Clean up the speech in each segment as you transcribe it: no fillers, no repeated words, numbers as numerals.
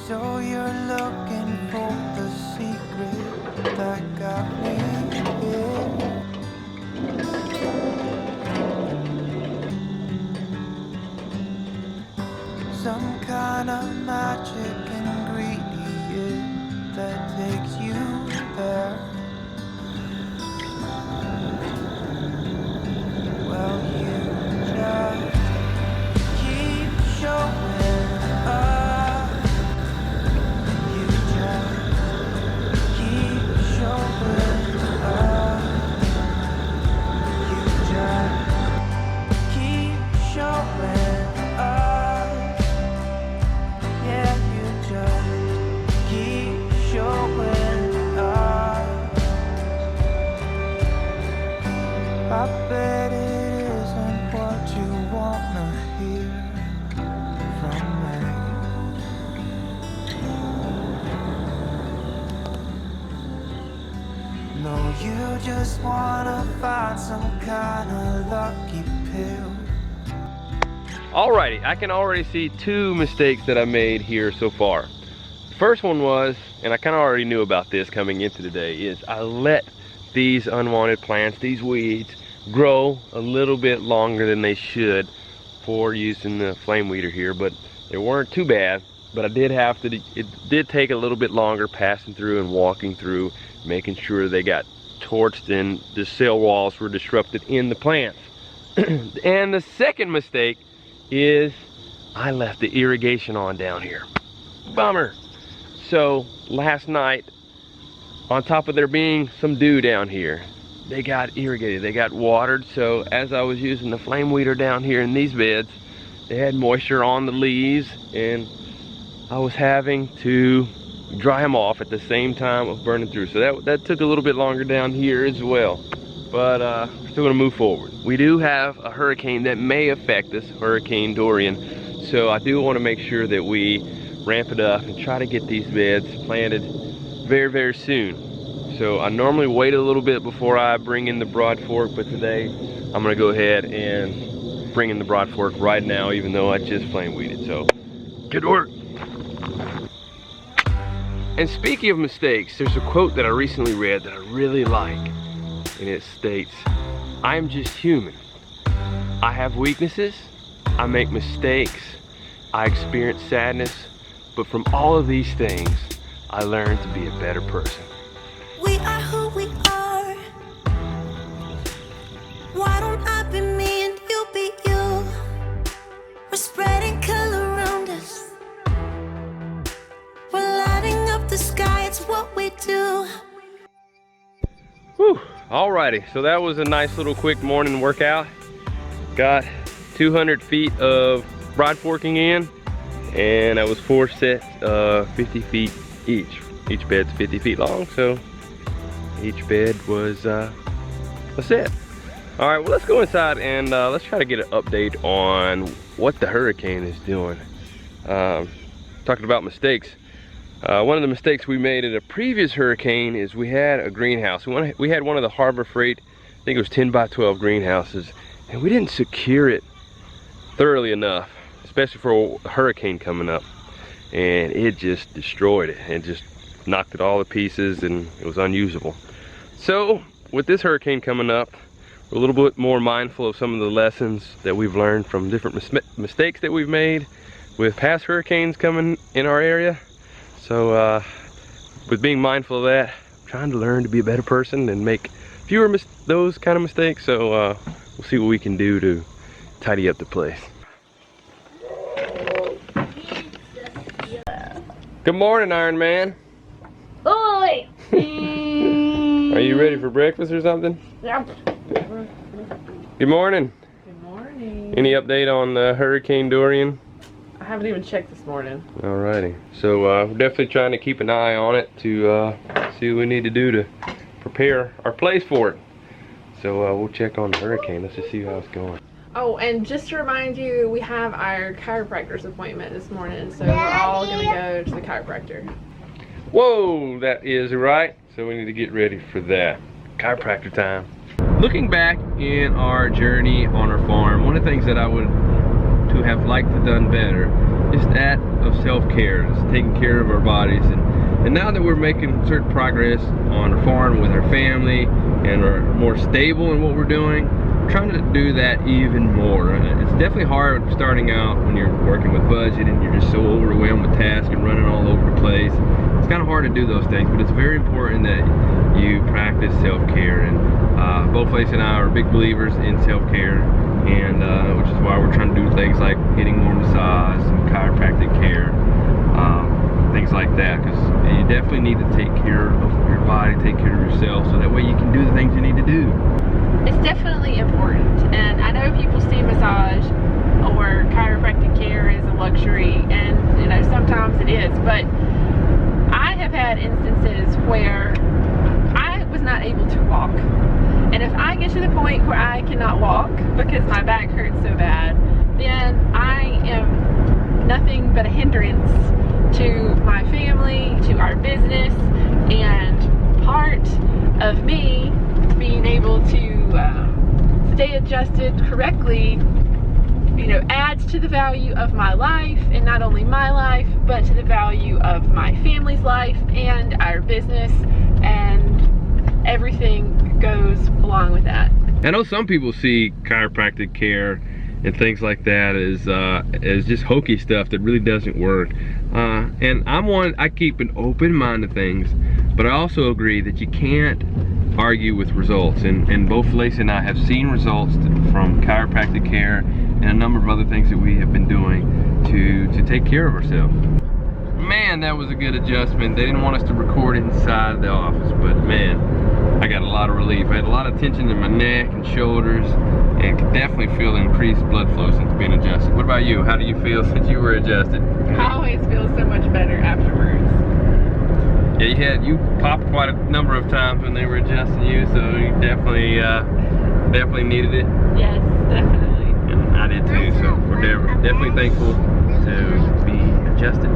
So you're looking for the secret that got me here. Some kind of magic ingredient that takes you there. Well, you just keep showing up. You just keep showing up. You just keep showing up. Yeah, you just keep showing up. I bet it isn't what you wanna hear from me. No, you just wanna find some kind of lucky pill. Alrighty, I can already see two mistakes that I made here so far. First one was, and I kind of already knew about this coming into today, is I let these unwanted plants, these weeds, grow a little bit longer than they should for using the flame weeder here, but they weren't too bad. But I did have to, it did take a little bit longer passing through and walking through, making sure they got torched and the cell walls were disrupted in the plants. And the second mistake is I left the irrigation on down here. Bummer. So last night, on top of there being some dew down here, they got irrigated, they got watered. So as I was using the flame weeder down here in these beds, they had moisture on the leaves, and I was having to dry them off at the same time of burning through. So that took a little bit longer down here as well. But we're still gonna move forward. We do have a hurricane that may affect us, Hurricane Dorian. So I do wanna make sure that we ramp it up and try to get these beds planted very, very soon. So I normally wait a little bit before I bring in the Broadfork, but today I'm gonna go ahead and bring in the Broadfork right now, even though I just flame weeded. So good work. And speaking of mistakes, there's a quote that I recently read that I really like, and it states, "I'm just human. I have weaknesses, I make mistakes, I experience sadness, but from all of these things, I learn to be a better person." We are who we are. Why don't I be me and you be you? We're spreading color around us. We're lighting up the sky, it's what we do. Whew, alrighty, so that was a nice little quick morning workout. Got 200 feet of Broadforking in, and that was 4 sets of 50 feet each. Each bed's 50 feet long, so each bed was a set. All right, well, let's go inside and let's try to get an update on what the hurricane is doing. Talking about mistakes. One of the mistakes we made at a previous hurricane is we had a greenhouse. We had one of the Harbor Freight, I think it was 10 by 12 greenhouses, and we didn't secure it thoroughly enough, especially for a hurricane coming up. And it just destroyed it and just knocked it all to pieces, and it was unusable. So with this hurricane coming up, we're a little bit more mindful of some of the lessons that we've learned from different mistakes that we've made with past hurricanes coming in our area. So with being mindful of that, I'm trying to learn to be a better person and make fewer those kind of mistakes. So we'll see what we can do to tidy up the place. Good morning, Iron Man. Oi! Are you ready for breakfast or something? Yep. Good morning. Good morning. Any update on Hurricane Dorian? I haven't even checked this morning. Alrighty. So we're definitely trying to keep an eye on it to see what we need to do to prepare our place for it. So we'll check on the hurricane. Let's just see how it's going. Oh, and just to remind you, we have our chiropractor's appointment this morning, so we're all gonna go to the chiropractor. Whoa, that is right. So we need to get ready for that. Chiropractor time. Looking back in our journey on our farm, one of the things that I would to have liked to done better is that of self-care, is taking care of our bodies. And now that we're making certain progress on our farm with our family and are more stable in what we're doing, we're trying to do that even more. It's definitely hard starting out when you're working with budget and you're just so overwhelmed with tasks and running all over the place. It's kind of hard to do those things, but it's very important that you practice self-care. And both Lacie and I are big believers in self-care, and which is why we're trying to do things like getting more massage and chiropractic care, things like that, because you definitely need to take care of your body, take care of yourself, so that way you can do the things you need to do. It's definitely important, and I know people see massage or chiropractic care as a luxury, and you know, sometimes it is, but I have had instances where I was not able to walk, and if I get to the point where I cannot walk because my back hurts so bad, then I am nothing but a hindrance to my family, to our business, and part of me being able to stay adjusted correctly, you know, adds to the value of my life, and not only my life, but to the value of my family's life and our business, and everything goes along with that. I know some people see chiropractic care and things like that as just hokey stuff that really doesn't work. And I keep an open mind to things, but I also agree that you can't argue with results. And both Lacie and I have seen results from chiropractic care and a number of other things that we have been doing to take care of ourselves. Man, that was a good adjustment. They didn't want us to record inside the office, but man, I got a lot of relief. I had a lot of tension in my neck and shoulders, and could definitely feel the increased blood flow since being adjusted. What about you? How do you feel since you were adjusted? I always feel so much better afterwards. Yeah, you popped quite a number of times when they were adjusting you, so you definitely needed it. Yes, definitely. And I did too, so we're definitely thankful to be adjusted.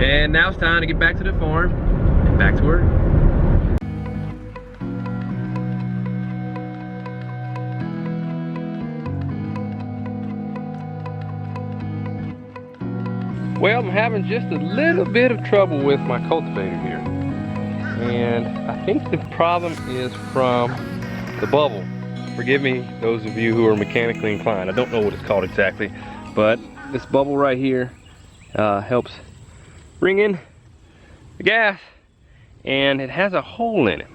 And now it's time to get back to the farm and back to work. Well, I'm having just a little bit of trouble with my cultivator here. And I think the problem is from the bubble. Forgive me, those of you who are mechanically inclined. I don't know what it's called exactly, but this bubble right here helps bring in the gas, and it has a hole in it.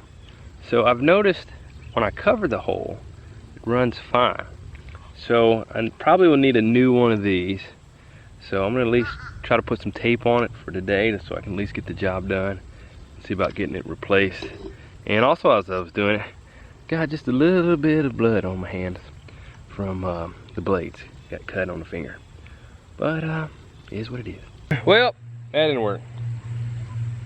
So I've noticed when I cover the hole, it runs fine. So I probably will need a new one of these. So I'm gonna at least try to put some tape on it for today, so I can at least get the job done. See about getting it replaced. And also, as I was doing it, got just a little bit of blood on my hands from the blades. Got cut on the finger. But it is what it is. Well, that didn't work.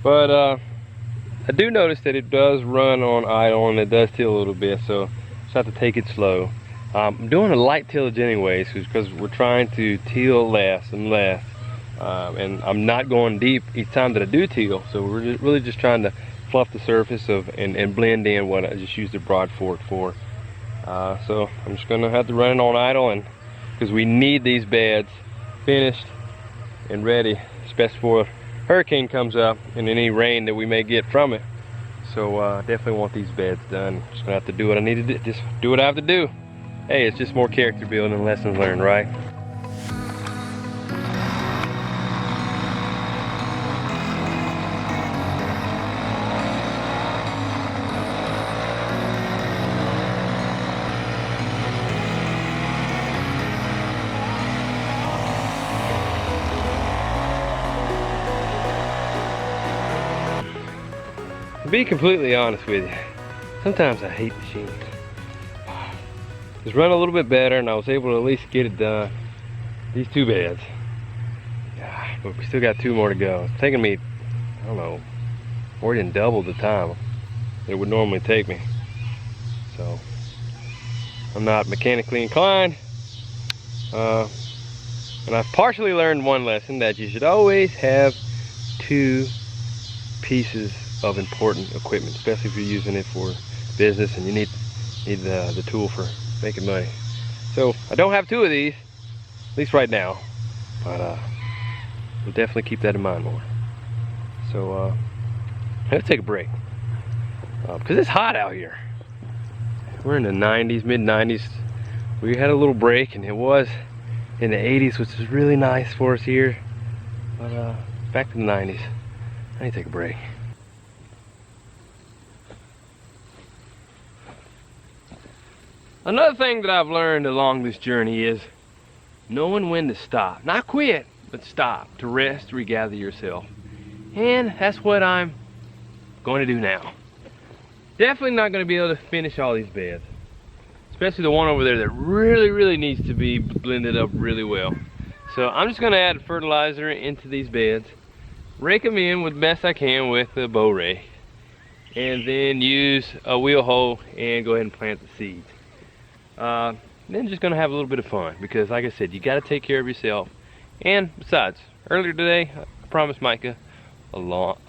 But I do notice that it does run on idle, and it does till a little bit, so just have to take it slow. I'm doing a light tillage anyways, because we're trying to till less and less. And I'm not going deep each time that I do till, so we're really just trying to fluff the surface and blend in what I just used the Broadfork for. So I'm just gonna have to run it on idle, and because we need these beds finished and ready, especially before a hurricane comes up and any rain that we may get from it. So definitely want these beds done. Just gonna have to do what I need to do. Just do what I have to do. Hey, it's just more character building and lessons learned, right? To be completely honest with you, sometimes I hate machines. It's run a little bit better, and I was able to at least get it done. These two beds. Yeah, but we still got two more to go. It's taking me, I don't know, more than double the time it would normally take me. So, I'm not mechanically inclined. And I've partially learned one lesson, that you should always have two pieces of important equipment, especially if you're using it for business and you need the tool for making money. So I don't have two of these, at least right now, but we'll definitely keep that in mind more. So let's take a break because it's hot out here. We're in the 90s, mid 90s. We had a little break and it was in the 80s, which is really nice for us here. But back to the 90s. I need to take a break. Another thing that I've learned along this journey is knowing when to stop. Not quit, but stop. To rest, regather yourself. And that's what I'm going to do now. Definitely not going to be able to finish all these beds. Especially the one over there that really needs to be blended up really well. So I'm just going to add fertilizer into these beds. Rake them in with the best I can with the bow rake. And then use a wheel hoe and go ahead and plant the seeds. Then just gonna have a little bit of fun because, like I said, you got to take care of yourself. And besides, earlier today I promised Micah a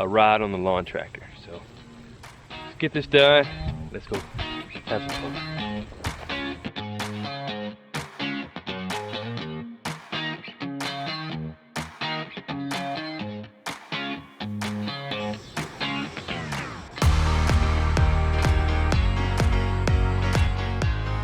ride on the lawn tractor. So let's get this done. Let's go have some fun.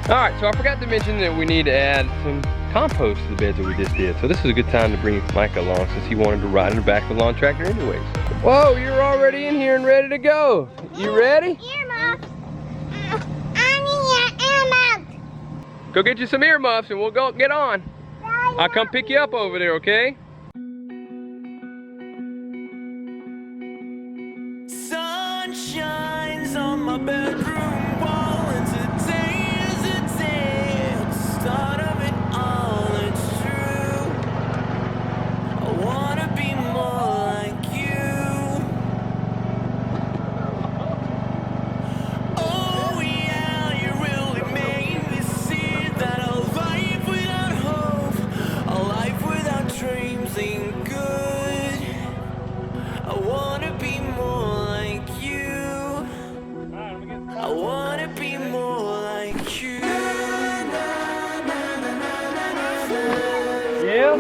Alright, so I forgot to mention that we need to add some compost to the beds that we just did. So this is a good time to bring Micah along since he wanted to ride in the back of the lawn tractor anyways. Whoa, you're already in here and ready to go. You ready? Earmuffs. I need earmuffs. Go get you some earmuffs and we'll go get on. I'll come pick you up over there, okay? Sun shines on my bedroom wall, and today is the day at the start of it all. It's true. I wanna be more like you. Oh yeah, you really made me see that a life without hope, a life without dreams ain't good. I wanna be more like you. I wanna be more like you. Yeah?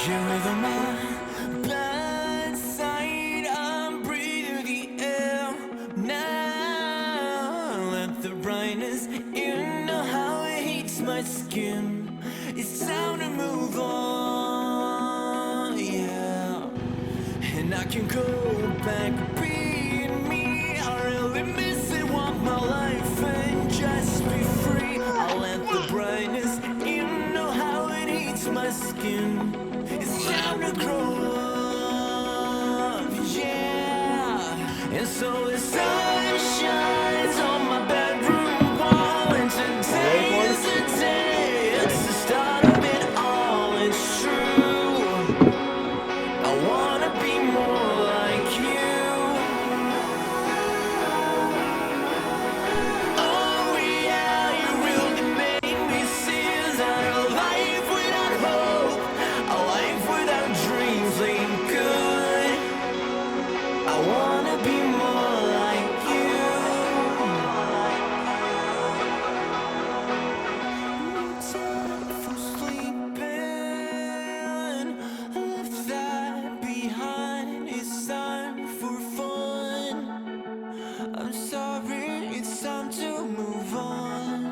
You're the my bedside. I'm breathing the air now. Let the brightness in, know how it heats my skin. It's time to move on, yeah. And I can go back being me. I really miss it, want my life and just be free. I'll let the brightness in, know how it heats my skin. It's time to grow up, yeah. And so the sun shines on my bedroom wall, and today is the day. It's the start of it all. It's true. I wanna be more like you. Oh yeah, you really made me see that a life without hope, a life without dreams ain't good. I wanna be more like you. No time for sleeping. Left that behind. It's time for fun. I'm sorry, it's time to move on.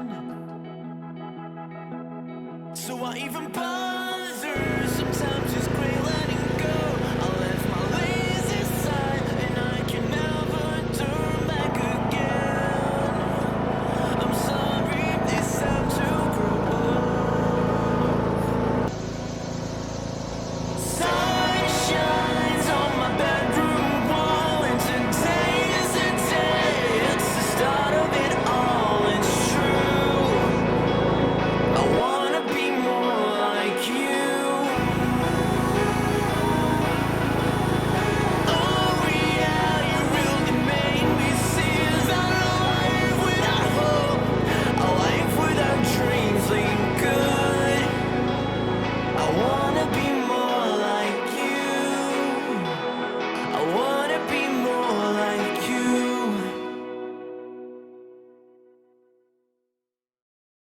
So I even buy